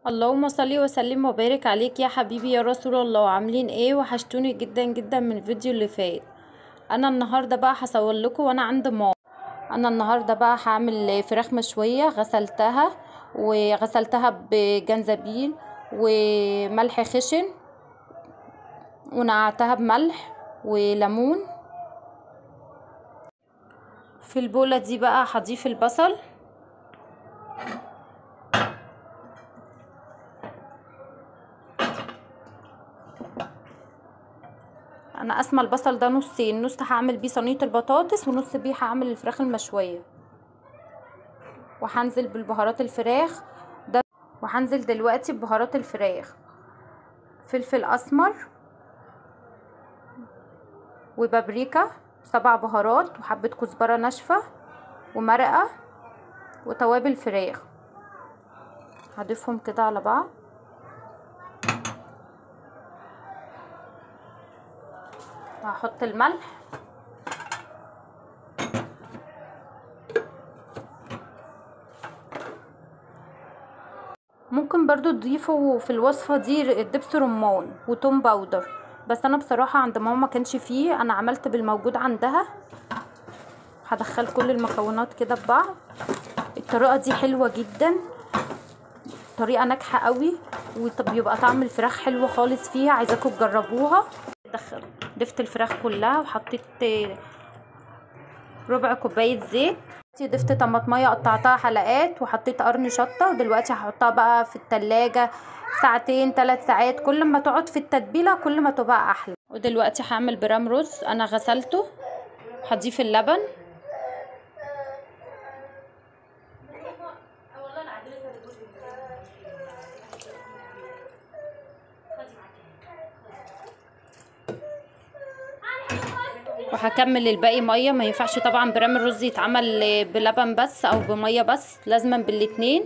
اللهم صل وسلم وبارك عليك يا حبيبي يا رسول الله. عاملين ايه؟ وحشتوني جدا جدا من الفيديو اللي فات. انا النهارده بقى هصور لكم وانا عند ماما. انا النهارده بقى هعمل فراخ مشويه، غسلتها بجنزبيل وملح خشن ونقعتها بملح وليمون. في البوله دي بقى هضيف البصل، انا قاسمه البصل ده نصين، نص هعمل بيه صينيه البطاطس ونص بيه هعمل الفراخ المشويه. وهنزل بالبهارات الفراخ ده، وهنزل دلوقتي ببهارات الفراخ: فلفل اسمر وبابريكا، 7 بهارات وحبه كزبره ناشفه ومرقه وتوابل فراخ. هضيفهم كده على بعض. وهحط الملح ممكن برضو تضيفوا في الوصفة دي دبس رمان وتوم باودر، بس انا بصراحة عند ماما ما كانش فيه، انا عملت بالموجود عندها. هدخل كل المكونات كده ببعض. الطريقة دي حلوة جدا، طريقة ناجحة قوي، وبيبقى طعم الفراخ حلو خالص فيها، عايزاكم تجربوها. ضفت الفراخ كلها وحطيت ربع كوباية زيت. ضفت طماطمية قطعتها حلقات وحطيت قرن شطة، ودلوقتي هحطها بقى في التلاجة ساعتين 3 ساعات، كل ما تقعد في التتبيلة كل ما تبقى احلى. ودلوقتي هعمل برام رز انا غسلته، هضيف اللبن وهكمل الباقي ميه. ما ينفعش طبعا برام الرز يتعمل بلبن بس او بميه بس، لازما بالاتنين.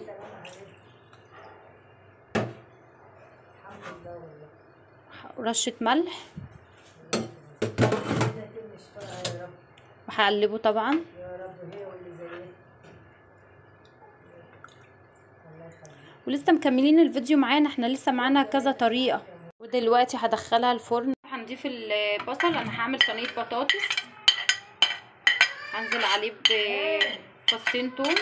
رشه ملح وهقلبه طبعا. ولسه مكملين الفيديو معانا، احنا لسه معانا كذا طريقه. ودلوقتي هدخلها الفرن. هنضيف البصل، انا هعمل صينيه بطاطس، هنزل عليه بفصين توم،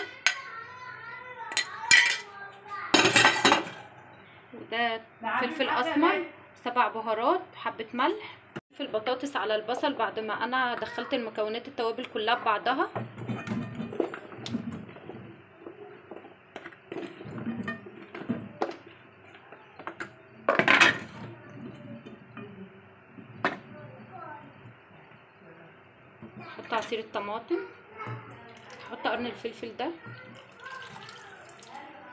وده فلفل اسمر، 7 بهارات، حبه ملح. في البطاطس على البصل بعد ما انا دخلت المكونات التوابل كلها ببعضها. احط عصير الطماطم، احط قرن الفلفل ده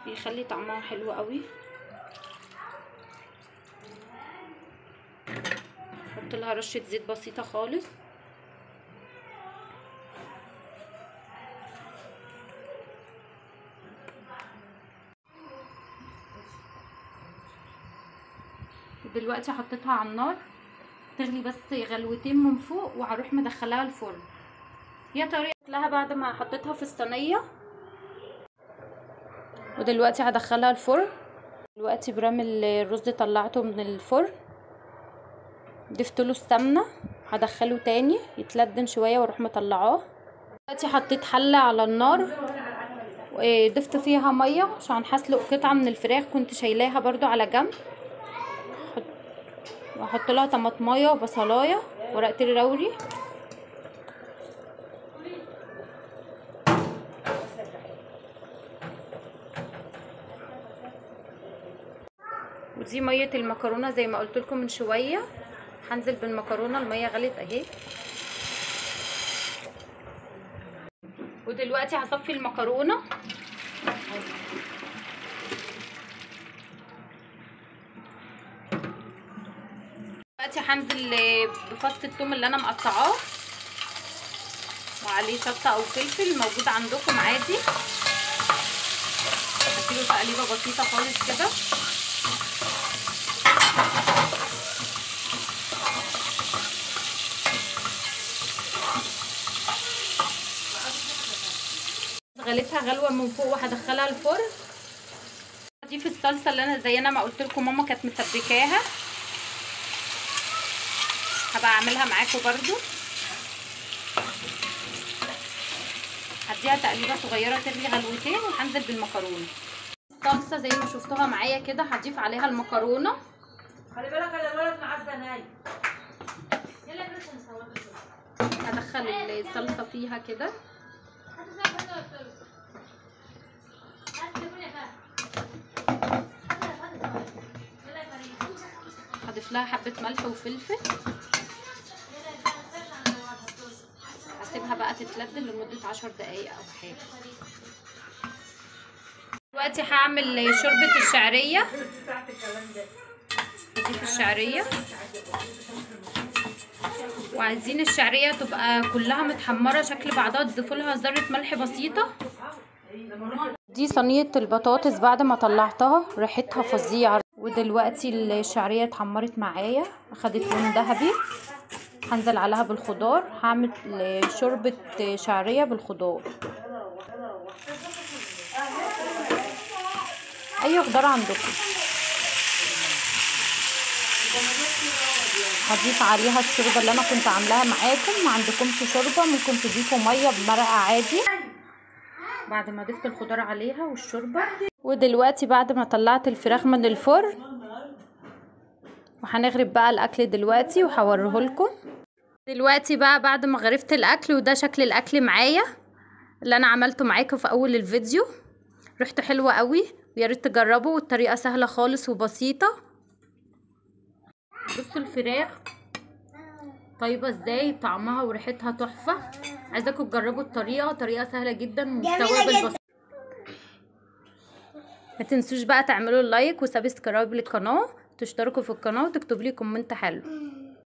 بيخلي طعمها حلو قوي. احط لها رشه زيت بسيطه خالص. دلوقتي حطيتها على النار تغلي بس غلوتين من فوق، وهروح مدخلاها الفرن. هي طريقه لها بعد ما حطيتها في الصينيه. ودلوقتي هدخلها الفرن. دلوقتي برام الرز طلعته من الفرن، ضفت له السمنه، هدخله تاني يتلدن شويه واروح مطلعاه. دلوقتي حطيت حله على النار وضفت فيها ميه عشان هسلق قطعه من الفراخ كنت شايلاها برضو على جنب. واحط لها طماطمايه وبصلايه ورقه اللوري. ودي ميه المكرونه زي ما قلت لكم من شويه. هنزل بالمكرونه، الميه غلت اهي. ودلوقتي هصفي المكرونه. دلوقتي هنزل بفص الثوم اللي انا مقطعاه وعليه شطه او فلفل موجود عندكم عادي. هديله تقليبه بسيطه خالص كده. غليتها غلوه من فوق وهدخلها الفرن. هضيف الصلصه اللي انا زي ما قلت لكم ماما كانت مسبكاها، هبقى اعملها معاكم برضو. هديها تقليبه صغيره تغلي غلوتين وهنزل بالمكرونه. الصلصه زي ما شفتوها معايا كده هضيف عليها المكرونه. خلي بالك الولد معزناي. هدخل الصلصه فيها كده، هضيف لها حبه ملح وفلفل، هسيبها بقى تتلبن لمده 10 دقايق او حاجه. دلوقتي هعمل شوربه الشعريه. هضيف الشعريه، وعايزين الشعريه تبقى كلها متحمره شكل بعضها، تضيفوا لها ذره ملح بسيطه. دي صينيه البطاطس بعد ما طلعتها ريحتها فظيعه. ودلوقتي الشعريه اتحمرت معايا، اخدت لون ذهبي، هنزل عليها بالخضار. هعمل شوربه شعريه بالخضار، اي خضار عندكم. هضيف عليها الشوربه اللي انا كنت عاملاها معاكم. ما عندكمش شوربه ممكن تضيفوا ميه بمرقه عادي. بعد ما ضفت الخضار عليها والشوربه، ودلوقتي بعد ما طلعت الفراخ من الفرن وهنغرف بقى الاكل دلوقتي وهوريه لكم. دلوقتي بقى بعد ما غرفت الاكل، وده شكل الاكل معايا اللي انا عملته معاكم في اول الفيديو. ريحته حلوه قوي، ويا ريت تجربوا، والطريقه سهله خالص وبسيطه. بصوا الفراخ طيبه ازاي، طعمها وريحتها تحفه. عايزاكم تجربوا الطريقه، طريقه سهله جدا والتوابل بسيطه. ما تنسوش بقى تعملوا لايك وسبسكرايب للقناه، تشتركوا في القناه وتكتبوا لي كومنت حلو.